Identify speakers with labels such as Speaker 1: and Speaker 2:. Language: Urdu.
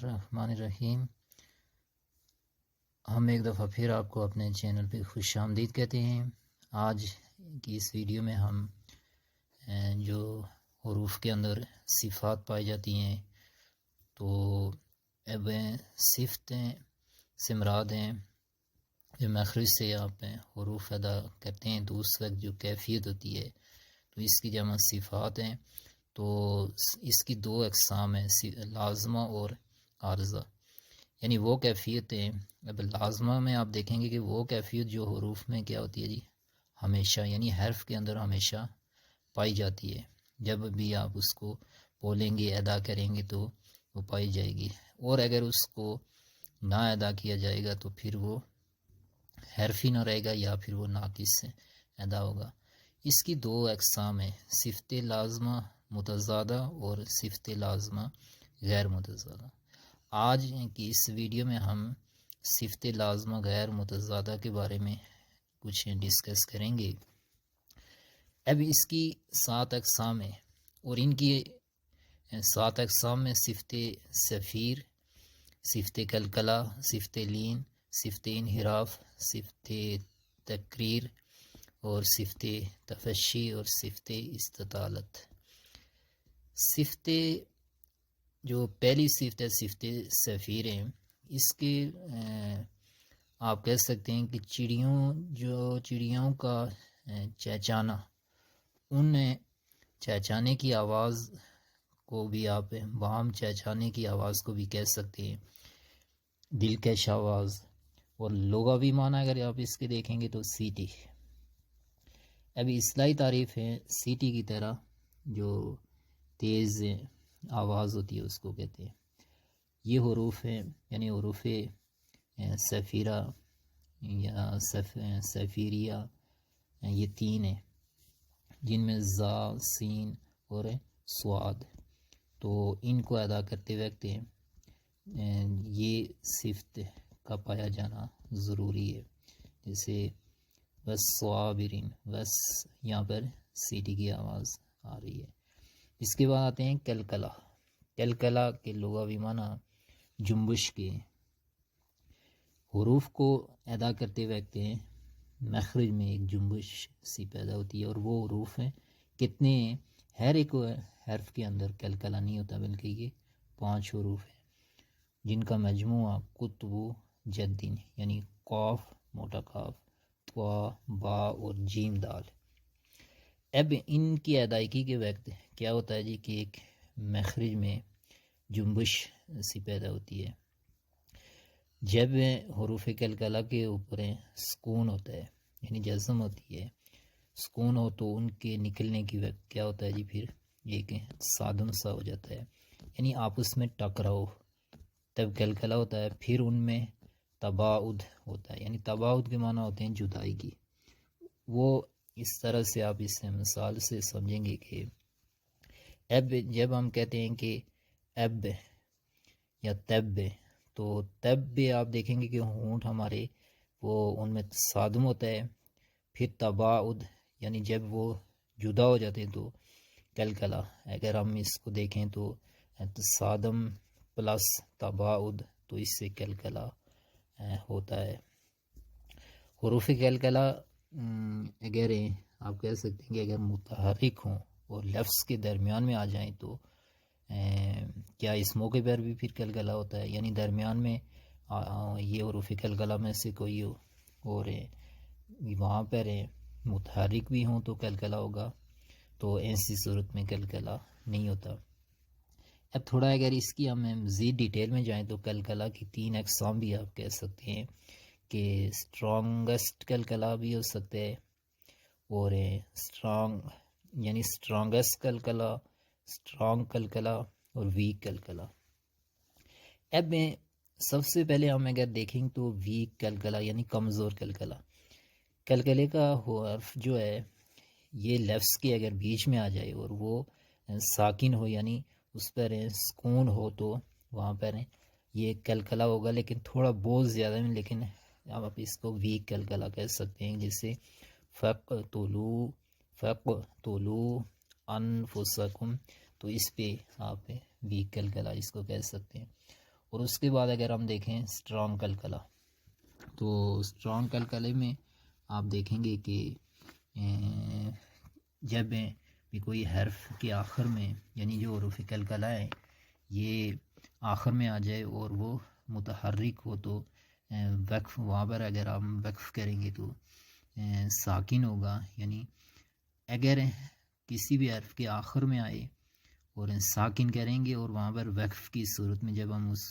Speaker 1: الرحمن الرحیم۔ ہم ایک دفعہ پھر آپ کو اپنے چینل پہ خوش آمدید کہتے ہیں۔ آج کی اس ویڈیو میں ہم جو حروف کے اندر صفات پائی جاتی ہیں تو اب صفتیں سے مراد ہیں جو مخرج سے آپ حروف ادا کرتے ہیں تو اس وقت جو کیفیت ہوتی ہے تو اس کی جمع صفات ہیں۔ تو اس کی دو اقسام ہیں، لازمہ اور عارضہ، یعنی وہ کیفیتیں۔ اب لازمہ میں آپ دیکھیں گے کہ وہ کیفیت جو حروف میں کیا ہوتی ہے جی، ہمیشہ، یعنی حرف کے اندر ہمیشہ پائی جاتی ہے، جب بھی آپ اس کو بولیں گے ادا کریں گے تو وہ پائی جائے گی، اور اگر اس کو نہ ادا کیا جائے گا تو پھر وہ حرف ہی نہ رہے گا یا پھر وہ ناقص سے ادا ہوگا۔ اس کی دو اقسام ہیں، صفت لازمہ متضادہ اور صفت لازمہ غیر متضادہ۔ آج کی اس ویڈیو میں ہم صفت لازمہ غیر متضادہ کے بارے میں کچھ ڈسکس کریں گے۔ اب اس کی 7 اقسام ہیں، اور ان کی 7 اقسام میں صفت صفیر، صفت کلکلہ، صفت لین، صفت انحراف، صفت تقریر اور صفت تفشی اور صفت استطالت۔ صفت جو پہلی صفت ہے صفت صفیر ہے، اس کے آپ کہہ سکتے ہیں کہ چڑیوں کا چہچانا، ان چہچانے کی آواز کو بھی آپ بام چہچانے کی آواز کو بھی کہہ سکتے ہیں دلکش آواز، اور لغوی معنی اگر آپ اس کے دیکھیں گے تو سیٹی۔ ابھی اصطلاحی تعریف ہے سیٹی کی طرح جو تیز آواز ہوتی ہے اس کو کہتے ہیں۔ یہ حروف ہیں، یعنی حروف صفیرہ یا صفیریہ، یہ 3 ہیں جن میں زا، سین اور صاد، تو ان کو ادا کرتے وقت یہ صفت کا پایا جانا ضروری ہے، جیسے بس صابرین، بس یہاں پر سیٹی کی آواز آ رہی ہے۔ اس کے بعد آتے ہیں کلکلہ۔ کلکلہ کے لغوی معنی جنبش کے، حروف کو ادا کرتے وقت مخرج میں ایک جنبش سی پیدا ہوتی ہے، اور وہ حروف ہیں کتنے ہیں، ہر ایک حرف کے اندر کلکلہ نہیں ہوتا بلکہ یہ 5 حروف ہیں جن کا مجموعہ قطب جدین، یعنی قاف موٹا قاف، طا، با اور جیم دال۔ اب ان کی ادائیگی کے وقت کیا ہوتا ہے جی کہ ایک مخرج میں جنبش سی پیدا ہوتی ہے۔ جب حروف کلکلہ کے اوپر سکون ہوتا ہے، یعنی جزم ہوتی ہے، سکون ہو تو ان کے نکلنے کی وقت کیا ہوتا ہے جی پھر ایک صادم سا ہو جاتا ہے، یعنی آپس میں ٹکراؤ، تب کلکلہ ہوتا ہے۔ پھر ان میں تباعد ہوتا ہے، یعنی تباعد کے معنی ہوتے ہیں جدائی کی۔ وہ اس طرح سے آپ اس مثال سے سمجھیں گے کہ اب جب ہم کہتے ہیں کہ اب یا تب، تو تب آپ دیکھیں گے کہ ہونٹ ہمارے وہ ان میں صادم ہوتا ہے، پھر تباعد یعنی جب وہ جدا ہو جاتے ہیں تو کلکلہ۔ اگر ہم اس کو دیکھیں تو صادم پلس تباعد، تو اس سے کلکلہ ہوتا ہے۔ حروف کلکلہ اگر آپ کہہ سکتے ہیں کہ اگر متحرک ہوں اور لفظ کے درمیان میں آ جائیں تو کیا اس موقع پر بھی پھر کلکلہ ہوتا ہے، یعنی درمیان میں یہ حروف کلکلہ میں سے کوئی ہو اور وہاں پر متحرک بھی ہوں تو کلکلہ ہوگا، تو ایسی صورت میں کلکلہ نہیں ہوتا۔ اب تھوڑا اگر اس کی ہم مزید ڈیٹیل میں جائیں تو کلکلہ کی 3 اقسام بھی آپ کہہ سکتے ہیں کہ اسٹرانگسٹ کلکلہ بھی ہو سکتے ہیں، اور یعنی اسٹرانگسٹ کلکلہ، اسٹرانگ کلکلہ اور ویک کلکلہ۔ اب سب سے پہلے ہم اگر دیکھیں تو ویک کلکلہ یعنی کمزور کلکلہ، کلکلے کا حرف جو ہے یہ لفظ کے اگر بیچ میں آ جائے اور وہ ساکن ہو، یعنی اس پر سکون ہو، تو وہاں پر یہ کلکلہ ہوگا، لیکن تھوڑا بہت زیادہ میں، لیکن آپ اس کو ویک کلکلہ کہہ سکتے ہیں، جیسے فقتلوا انفسکم، تو اس پہ آپ ویک کلکلہ اس کو کہہ سکتے ہیں۔ اور اس کے بعد اگر ہم دیکھیں اسٹرانگ قلقلہ، تو اسٹرانگ قلقلے میں آپ دیکھیں گے کہ جب بھی کوئی حرف کے آخر میں، یعنی جو حروف قلقلہ ہے یہ آخر میں آ جائے اور وہ متحرک ہو، تو وقف، وہاں پر اگر ہم وقف کریں گے تو ساکن ہوگا. یعنی اگر کسی بھی حرف کے آخر میں آئے اور ساکن کریں گے اور وہاں پر وقف کی صورت میں جب ہم اس